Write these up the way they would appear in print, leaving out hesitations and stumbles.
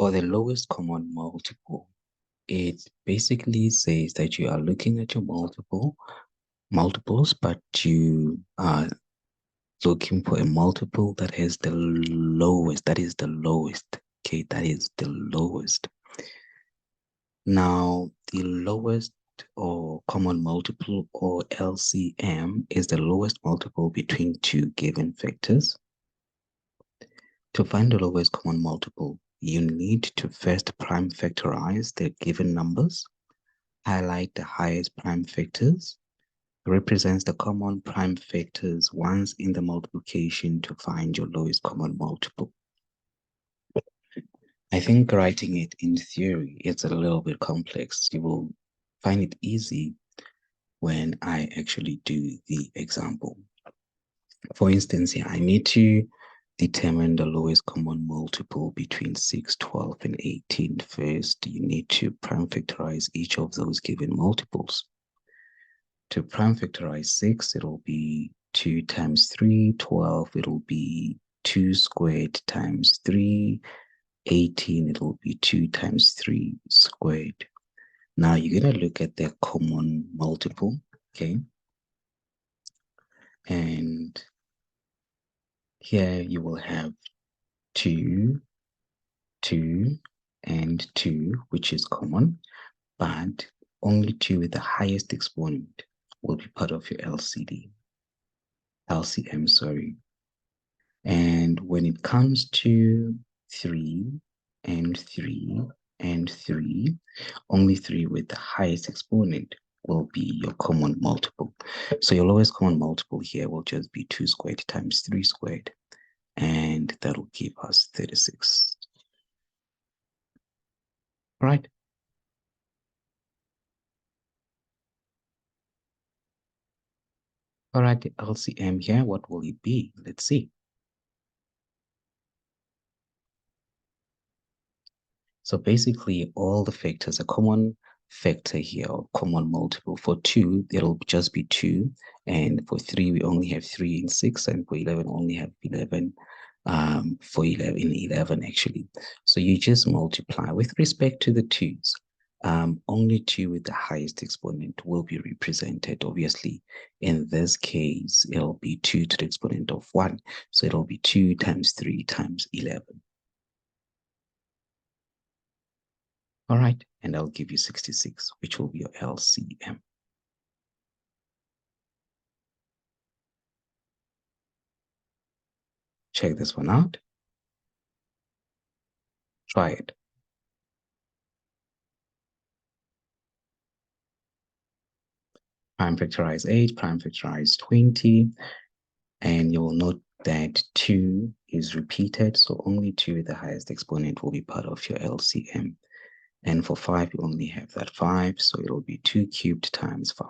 or the lowest common multiple. It basically says that you are looking at your multiples, but you are looking for a multiple that has the lowest, that is the lowest. Okay, that is the lowest. Now, the lowest or common multiple, or LCM, is the lowest multiple between two given factors. To find the lowest common multiple, you need to first prime factorize the given numbers, highlight the highest prime factors, represents the common prime factors once in the multiplication to find your lowest common multiple. I think writing it in theory, it's a little bit complex. You will find it easy when I actually do the example. For instance, here, I need to determine the lowest common multiple between 6, 12, and 18. First, you need to prime factorize each of those given multiples. To prime factorize 6, it'll be 2 times 3, 12, it'll be 2 squared times 3, 18, it'll be 2 times 3 squared. Now you're going to look at the common multiple, okay? And here you will have 2, 2, and 2, which is common, but only 2 with the highest exponent will be part of your LCM, sorry. And when it comes to 3 and 3 and 3, only 3 with the highest exponent will be your common multiple. So your lowest common multiple here will just be 2 squared times 3 squared, and that'll give us 36. Right? All right, the LCM here, what will it be? Let's see. So basically, all the factors, a common factor here, or common multiple. For 2, it'll just be 2. And for 3, we only have 3 and 6. And for 11, we only have 11. For 11 actually. So you just multiply. With respect to the 2's, only 2 with the highest exponent will be represented. Obviously, in this case, it'll be 2 to the exponent of 1. So it'll be 2 times 3 times 11. All right, and I'll give you 66, which will be your LCM. Check this one out. Try it. Prime factorize 8, prime factorize 20, and you'll note that 2 is repeated, so only 2 with the highest exponent will be part of your LCM. And for 5, you only have that 5, so it'll be 2 cubed times 5.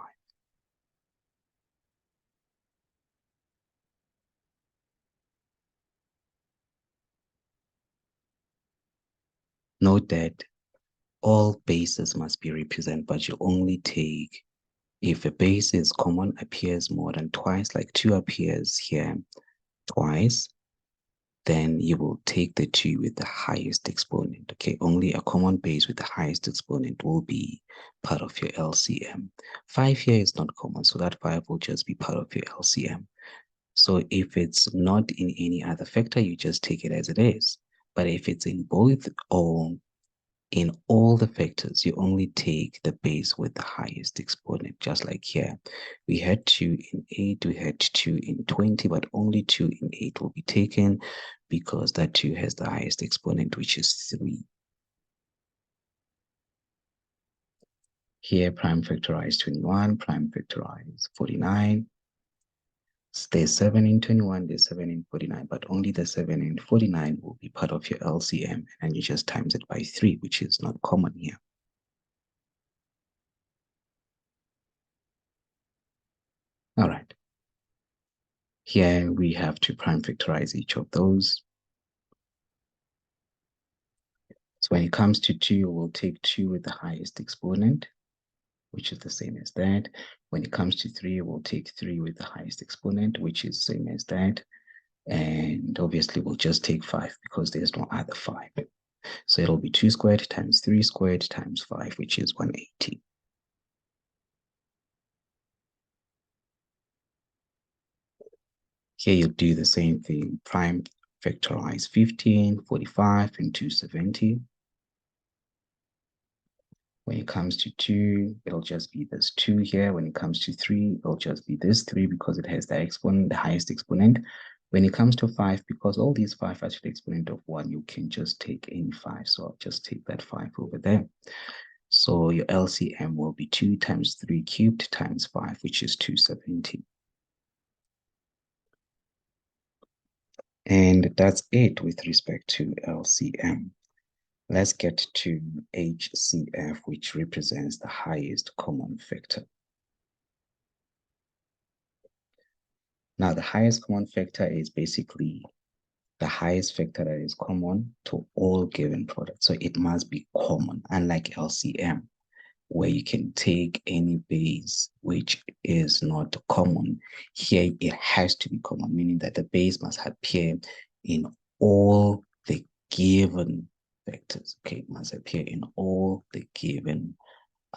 Note that all bases must be represented, but you only take, if a base is common, appears more than twice, like 2 appears here twice, then you will take the 2 with the highest exponent. Okay, only a common base with the highest exponent will be part of your LCM. 5 here is not common, so that 5 will just be part of your LCM. So if it's not in any other factor, you just take it as it is. But if it's in both or in all the factors, you only take the base with the highest exponent, just like here. We had 2 in 8, we had 2 in 20, but only 2 in 8 will be taken because that 2 has the highest exponent, which is 3. Here, prime factorize 21, prime factorize 49. There's 7 in 21, there's 7 in 49, but only the 7 in 49 will be part of your LCM, and you just times it by 3, which is not common here. All right. Here we have to prime factorize each of those. So when it comes to 2, we'll take 2 with the highest exponent, which is the same as that. When it comes to 3, we'll take 3 with the highest exponent, which is the same as that. And obviously, we'll just take 5 because there's no other 5. So it'll be 2 squared times 3 squared times 5, which is 180. Here you'll do the same thing. Prime factorize 15, 45, and 270. When it comes to 2, it'll just be this 2 here. When it comes to 3, it'll just be this 3 because it has the exponent, the highest exponent. When it comes to 5, because all these 5 are to the exponent of 1, you can just take any 5. So I'll just take that 5 over there. So your LCM will be 2 times 3 cubed times 5, which is 270. And that's it with respect to LCM. Let's get to HCF, which represents the highest common factor. Now, the highest common factor is basically the highest factor that is common to all given products. So it must be common, unlike LCM, where you can take any base which is not common. Here, it has to be common, meaning that the base must appear in all the given vectors. Okay, it must appear in all the given,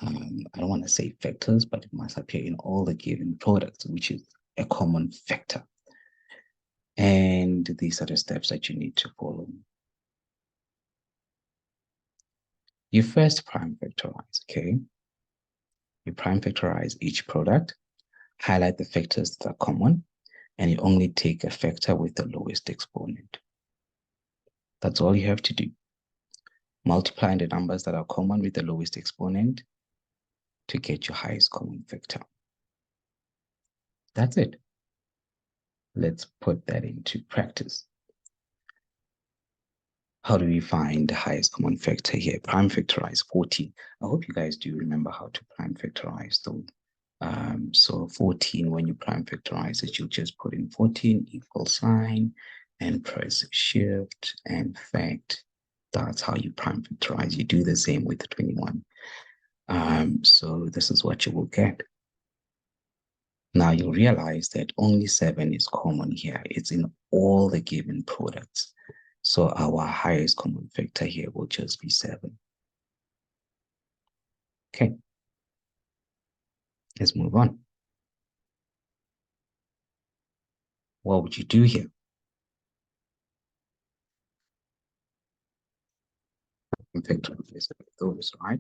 I don't want to say vectors, but it must appear in all the given products, which is a common factor. And these are the steps that you need to follow. You first prime factorize, okay? You prime factorize each product, highlight the factors that are common, and you only take a factor with the lowest exponent. That's all you have to do. Multiply the numbers that are common with the lowest exponent to get your highest common factor. That's it. Let's put that into practice. How do we find the highest common factor here? Prime factorize 14. I hope you guys do remember how to prime factorize though. So 14, when you prime factorize it, you just put in 14 equal sign and press shift and fact. That's how you prime factorize. You do the same with 21. So this is what you will get. Now you'll realize that only 7 is common here. It's in all the given products. So our highest common factor here will just be 7. Okay, let's move on. What would you do here? Factorize those, right?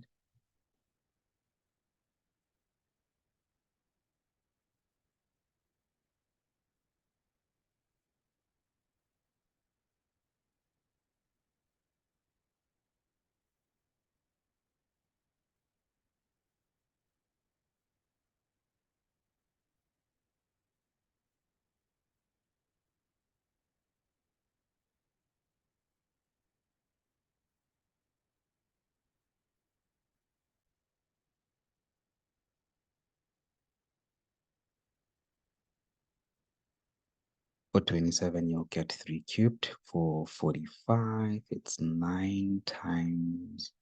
For 27, you'll get 3 cubed. For 45, it's 9 times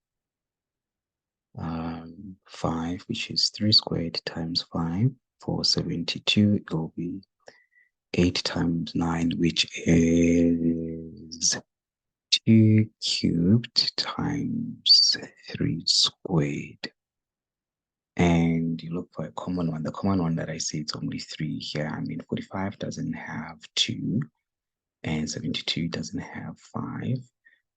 5, which is 3 squared times 5. For 72, it will be 8 times 9, which is 2 cubed times 3 squared. And you look for a common one. The common one that I see, it's only 3 here. I mean, 45 doesn't have 2. And 72 doesn't have 5,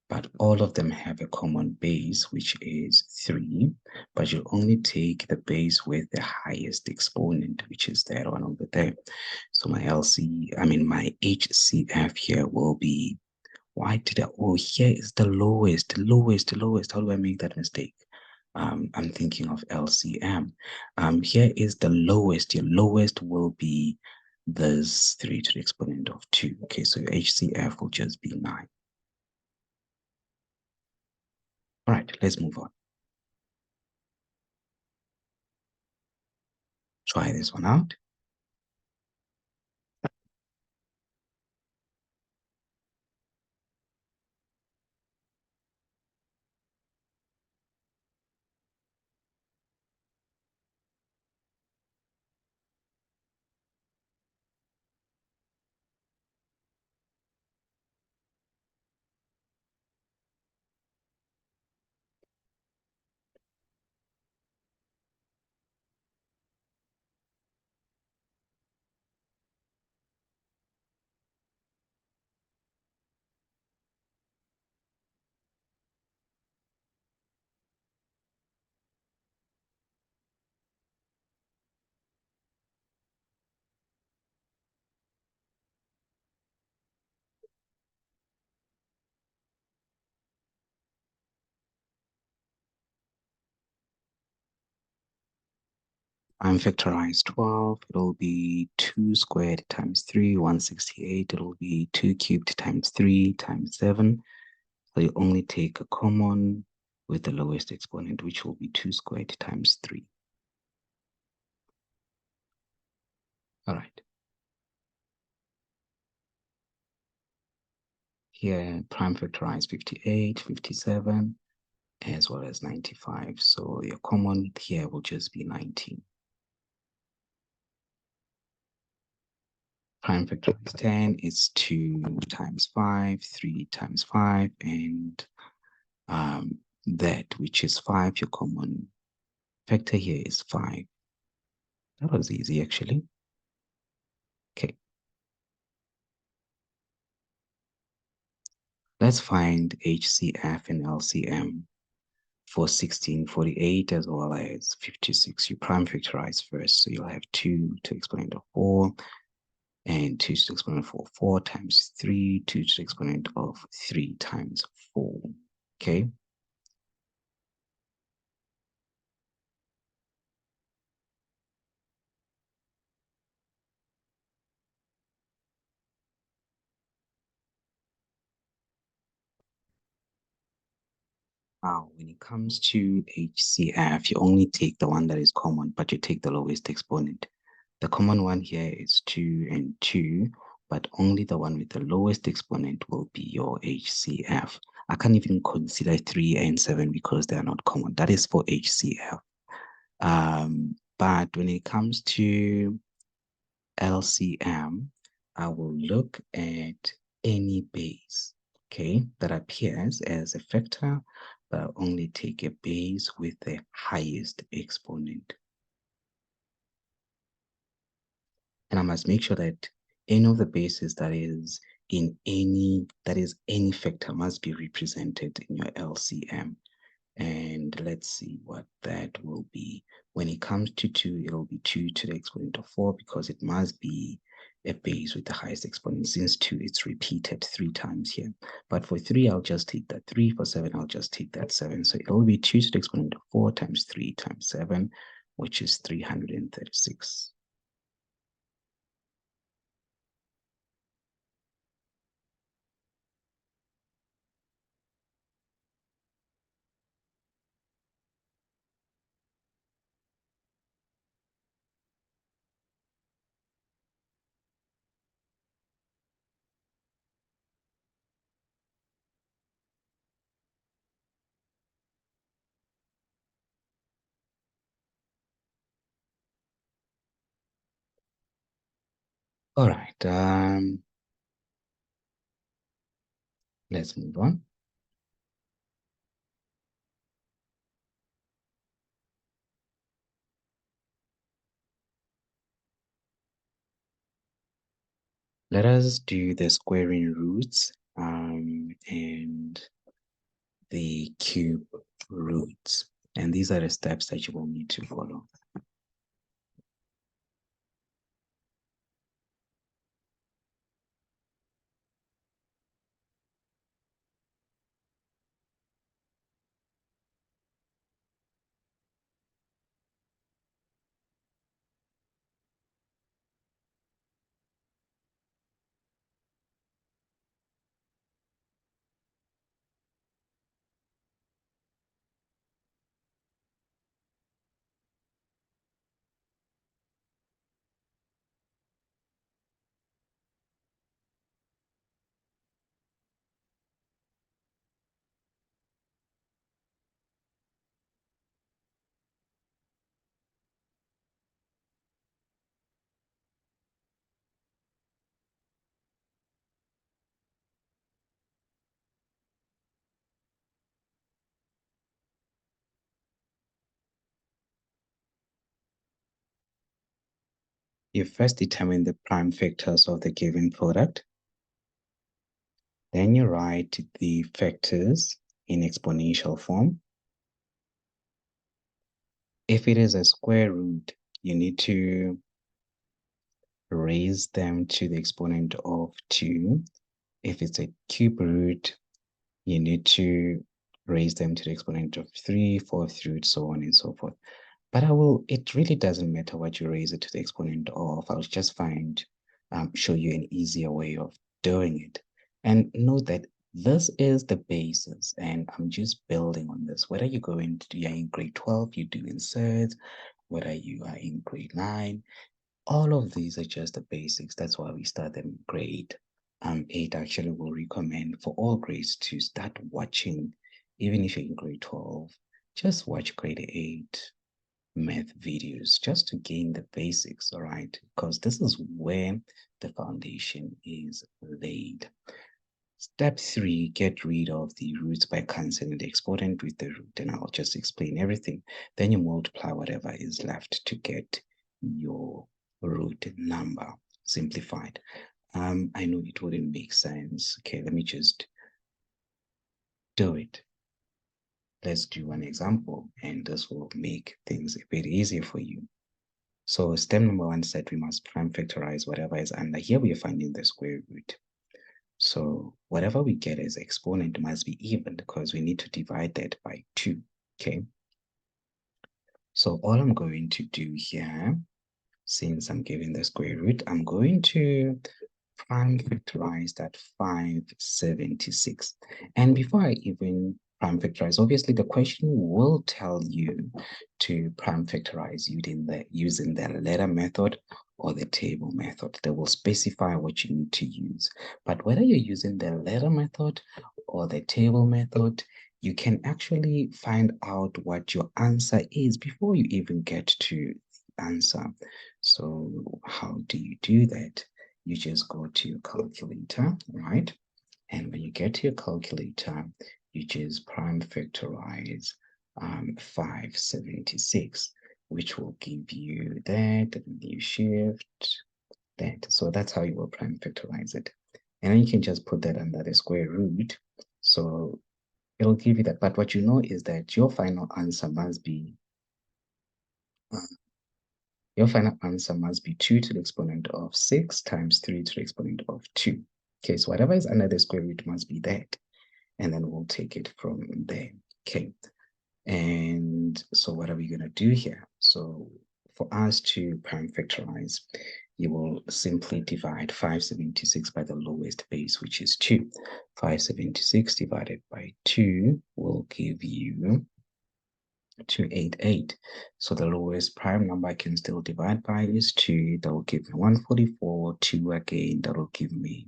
but all of them have a common base, which is 3, but you only take the base with the highest exponent, which is that one over there. So my HCF here will be, why did I, oh, here is the lowest. How do I make that mistake? I'm thinking of LCM. Here is the lowest. Your lowest will be this 3 to the exponent of 2. Okay, so your HCF will just be 9. All right, let's move on. Try this one out. prime factorize 12, it'll be 2 squared times 3, 168. It'll be 2 cubed times 3 times 7. So you only take a common with the lowest exponent, which will be 2 squared times 3. All right. Here, prime factorize 58, 57, as well as 95. So your common here will just be 19. Prime factorize 10 is 2 times 5, 3 times 5, and that, which is 5, your common factor here is 5. That was easy, actually. Okay. Let's find HCF and LCM for 1648 as well as 56. You prime factorize first, so you'll have 2 to the exponent of 4 and 2 to the exponent of 4 times 3, 2 to the exponent of 3 times 4. Okay. Now, when it comes to HCF, you only take the one that is common, but you take the lowest exponent. The common one here is 2 and 2, but only the one with the lowest exponent will be your HCF. I can't even consider 3 and 7 because they are not common. That is for HCF. But when it comes to LCM, I will look at any base, okay, that appears as a factor, but I'll only take a base with the highest exponent. And I must make sure that any of the bases that is any factor must be represented in your LCM. And let's see what that will be. When it comes to 2, it'll be 2 to the exponent of 4 because it must be a base with the highest exponent. Since 2, it's repeated 3 times here. But for 3, I'll just take that 3. For 7, I'll just take that 7. So it'll be 2 to the exponent of 4 times 3 times 7, which is 336. All right, let's move on. Let us do the squaring roots and the cube roots. And these are the steps that you will need to follow. You first determine the prime factors of the given product. Then you write the factors in exponential form. If it is a square root, you need to raise them to the exponent of 2. If it's a cube root, you need to raise them to the exponent of 3, 4th root, so on and so forth. But it really doesn't matter what you raise it to the exponent of. I'll just show you an easier way of doing it. And note that this is the basis, and I'm just building on this. Whether you're in grade 12, you do inserts, whether you are in grade 9, all of these are just the basics. That's why we start them in grade 8. Actually, will recommend for all grades to start watching, even if you're in grade 12, just watch grade 8 math videos just to gain the basics, all right? Because this is where the foundation is laid. Step 3, get rid of the roots by cancelling the exponent with the root, and I'll just explain everything. Then you multiply whatever is left to get your root number simplified. I know it wouldn't make sense. Okay, let me just do it. Let's do an example, and this will make things a bit easier for you. So step number 1 said we must prime factorize whatever is under. Here we are finding the square root. So whatever we get as exponent must be even because we need to divide that by 2, okay? So all I'm going to do here, since I'm giving the square root, I'm going to prime factorize that 576. And before I even prime factorize, obviously the question will tell you to prime factorize using the letter method or the table method. They will specify what you need to use. But whether you're using the letter method or the table method, you can actually find out what your answer is before you even get to the answer. So how do you do that? You just go to your calculator, right? And when you get to your calculator, you just prime factorize 576, which will give you that, and you shift that. So that's how you will prime factorize it. And then you can just put that under the square root. So it'll give you that. But what you know is that your final answer must be uh, 2 to the exponent of 6 times 3 to the exponent of 2. Okay, so whatever is under the square root must be that. And then we'll take it from there. Okay, and so what are we going to do here? So for us to prime factorize, you will simply divide 576 by the lowest base, which is 2. 576 divided by 2 will give you 288. So the lowest prime number I can still divide by is 2. That will give me 144. 2 again, that will give me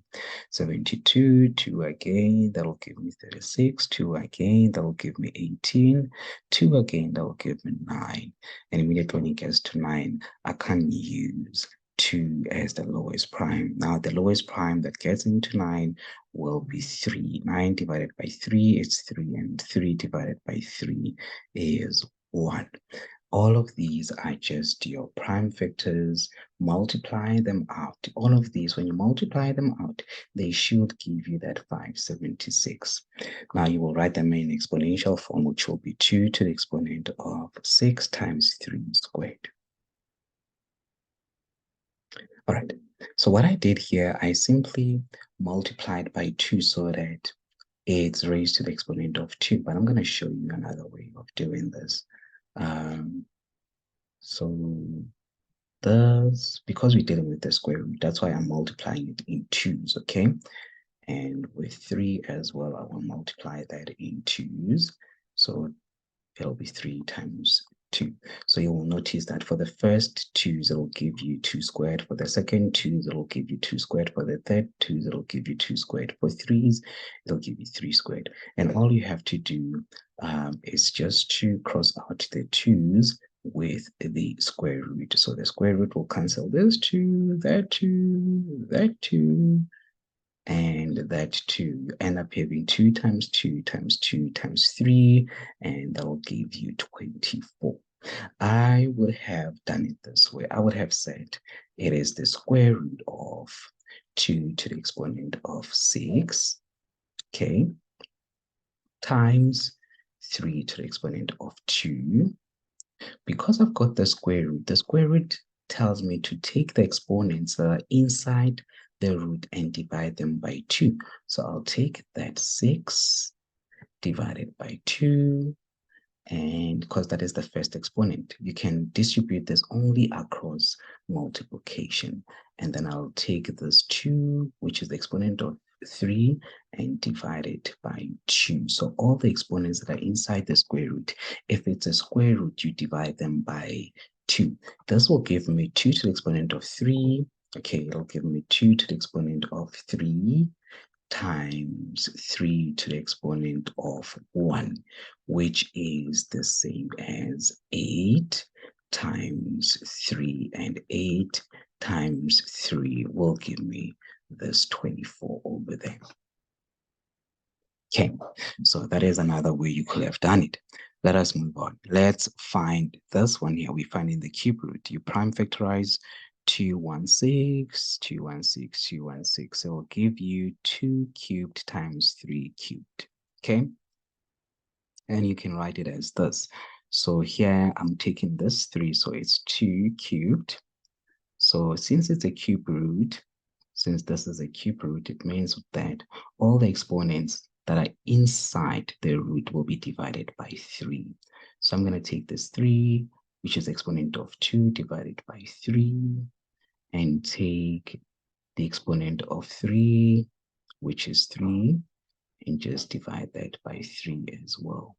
72. 2 again, that will give me 36. 2 again, that will give me 18. 2 again, that will give me 9. And immediately when it gets to 9, I can use 2 as the lowest prime. Now the lowest prime that gets into 9 will be 3. 9 divided by 3 is 3, and 3 divided by 3 is 1. All of these are just your prime factors. Multiply them out. All of these, when you multiply them out, they should give you that 576. Now you will write them in exponential form, which will be 2 to the exponent of 6 times 3 squared. All right, so what I did here, I simply multiplied by 2 so that it's raised to the exponent of 2, but I'm going to show you another way of doing this. So this, because we're dealing with the square root, that's why I'm multiplying it in 2's, okay? And with 3 as well, I will multiply that in 2's. So it'll be 3 times 2. So you will notice that for the first 2's, it'll give you 2 squared. For the second 2's, it'll give you 2 squared. For the third 2's, it'll give you 2 squared. For 3's, it'll give you 3 squared. And all you have to do is just to cross out the 2's with the square root. So the square root will cancel this 2, that 2, that 2, and that 2. You end up having 2 times 2 times 2 times 3, and that will give you 24. I would have done it this way. I would have said it is the square root of 2 to the exponent of 6, okay, times 3 to the exponent of 2. Because I've got the square root tells me to take the exponents that are inside the root and divide them by 2. So I'll take that 6 divided by 2 And because that is the first exponent, you can distribute this only across multiplication. And then I'll take this 2, which is the exponent of 3, and divide it by 2. So all the exponents that are inside the square root, if it's a square root, you divide them by 2. This will give me 2 to the exponent of 3. Okay, it'll give me 2 to the exponent of 3 times 3 to the exponent of 1, which is the same as 8 times 3, and 8 times 3 will give me this 24 over there. Okay, so that is another way you could have done it. Let us move on. Let's find this one here. We find in the cube root. You prime factorize 216, 216, 216. It will give you 2 cubed times 3 cubed. Okay, and you can write it as this. So here I'm taking this 3, so it's 2 cubed. So since it's a cube root, since this is a cube root, it means that all the exponents that are inside the root will be divided by 3. So I'm going to take this 3, which is exponent of 2 divided by 3, and take the exponent of 3, which is 3, and just divide that by 3 as well.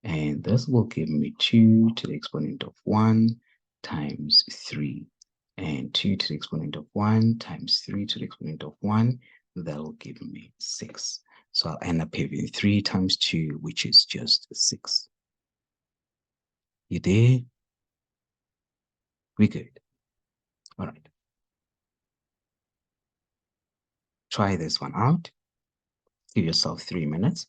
And this will give me 2 to the exponent of 1 times 3. And 2 to the exponent of 1 times 3 to the exponent of 1, that will give me 6. So I'll end up having 3 times 2, which is just 6. You there? We good. All right. Try this one out. Give yourself 3 minutes.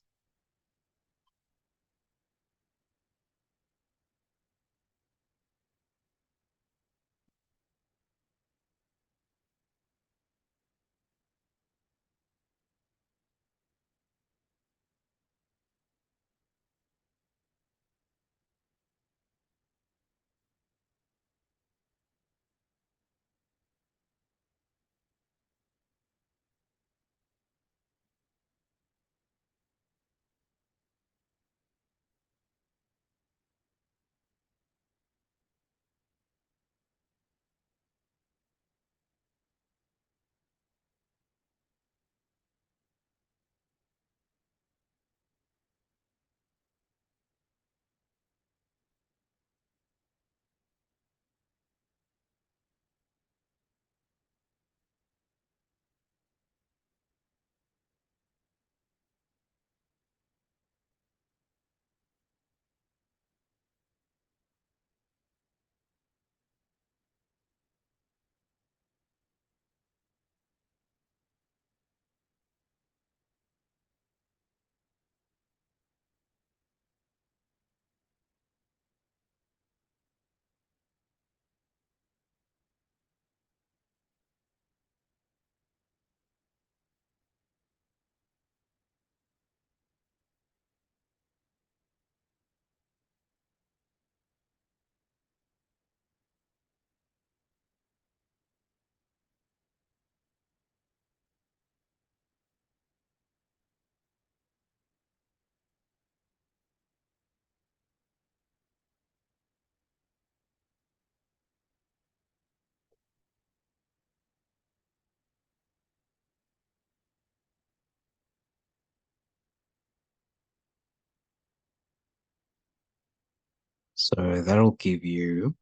So that'll give you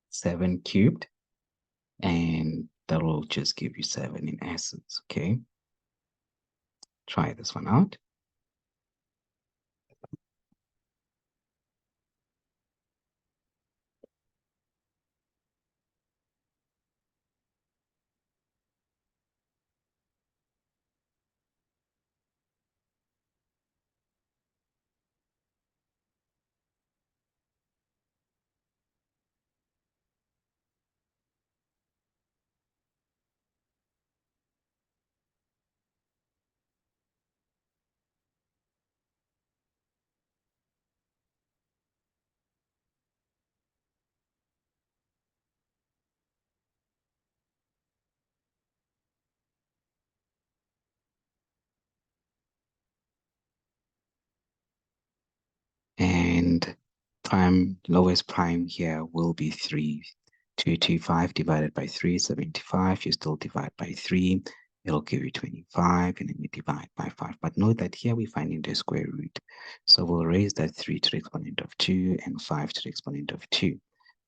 7 cubed, and that'll just give you 7 in essence. Okay, try this one out. lowest prime here will be 3. 225 divided by 3 is 75. You still divide by 3. It'll give you 25, and then you divide by 5. But note that here we're finding the square root. So we'll raise that 3 to the exponent of 2 and 5 to the exponent of 2.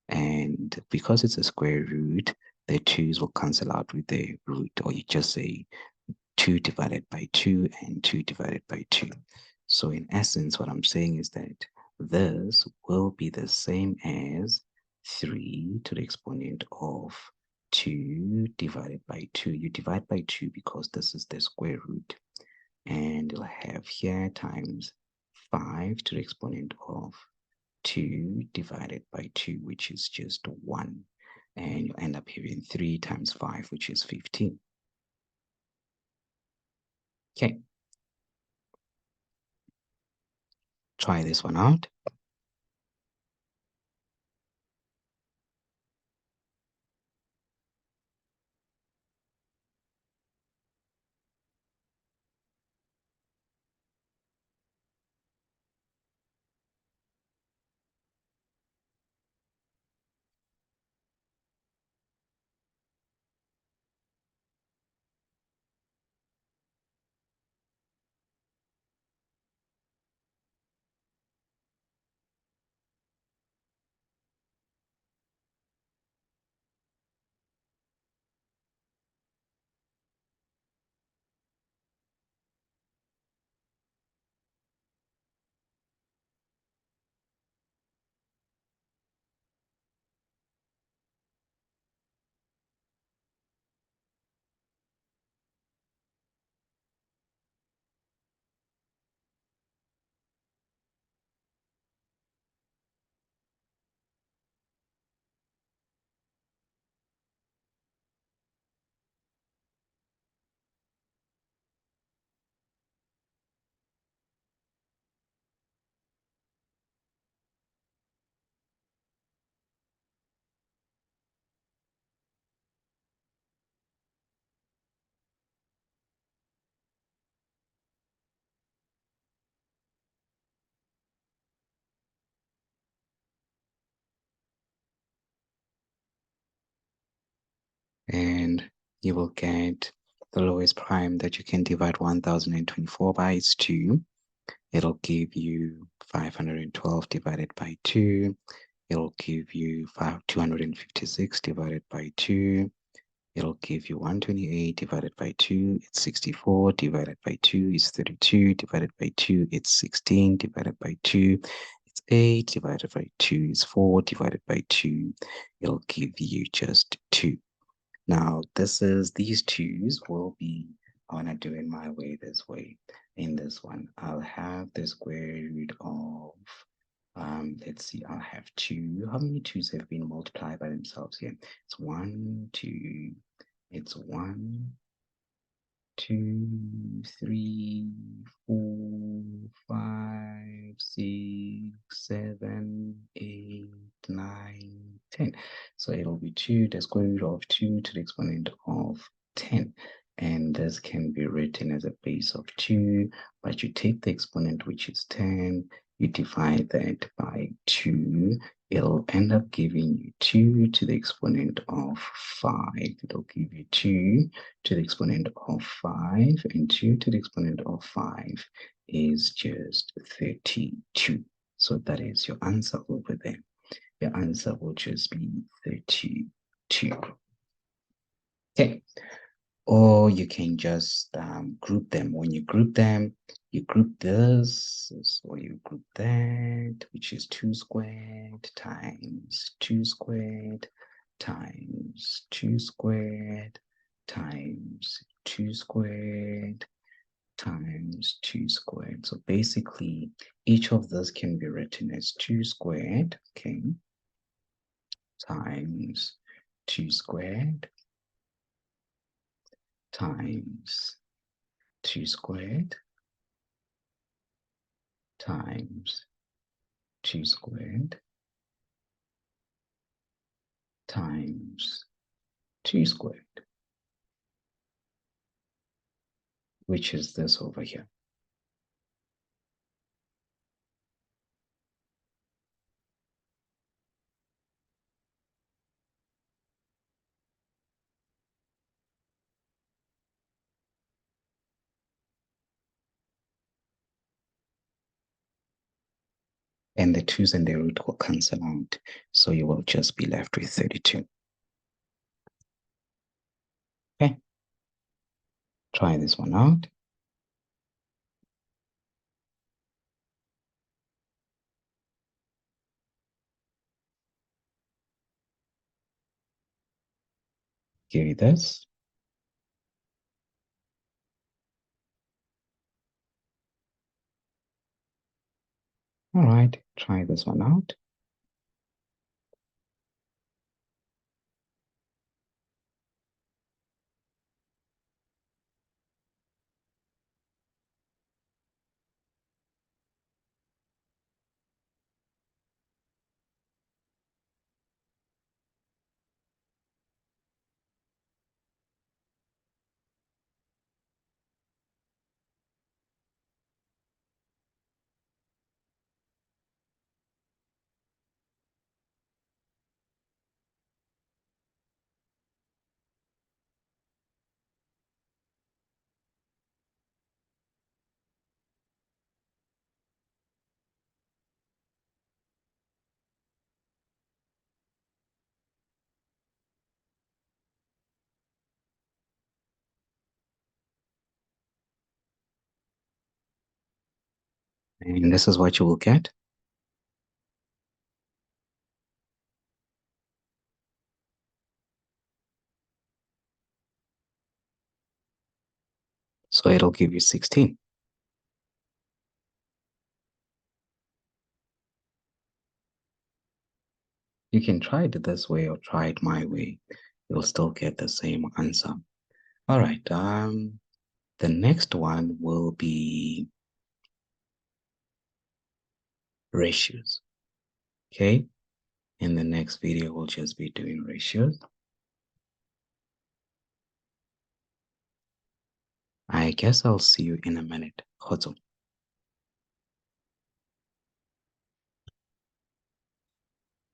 And because it's a square root, the 2's will cancel out with the root, or you just say 2 divided by 2 and 2 divided by 2. So in essence, what I'm saying is that this will be the same as 3 to the exponent of 2 divided by 2. You divide by 2 because this is the square root. And you'll have here times 5 to the exponent of 2 divided by 2, which is just 1. And you end up having 3 times 5, which is 15. Okay. Try this one out. And you will get the lowest prime that you can divide 1024 by is 2. It'll give you 512 divided by 2. It'll give you 256 divided by 2. It'll give you 128 divided by 2. It's 64 divided by 2 is 32 divided by 2. It's 16 divided by 2. It's 8 divided by 2 is 4 divided by 2. It'll give you just 2. Now, these 2's will be, I want to do it my way this way. In this one, I'll have the square root of, let's see, I'll have 2. How many 2's have been multiplied by themselves here? It's 1, 2, it's 1, 2, 3, 4, 5, 6, 7, 8, 9, 10. So it'll be 2, the square root of 2 to the exponent of 10. And this can be written as a base of 2, but you take the exponent, which is 10, you divide that by 2, it'll end up giving you 2 to the exponent of 5. It'll give you 2 to the exponent of 5, and 2 to the exponent of 5 is just 32. So that is your answer over there. Your answer will just be 32. Okay. Or you can just group them. When you group them, you group this, or you group that, which is 2 squared times 2 squared times 2 squared times 2 squared times 2 squared. So basically, each of those can be written as 2 squared, okay, times 2 squared times 2 squared times 2 squared times 2 squared, which is this over here. and the 2's and the root will cancel out. So you will just be left with 32. Okay, try this one out. Give you this. All right, try this one out. And this is what you will get. So it'll give you 16. You can try it this way or try it my way. You'll still get the same answer. All right. The next one will be ratios. Okay. In the next video, we'll just be doing ratios. I guess I'll see you in a minute. Kgotso.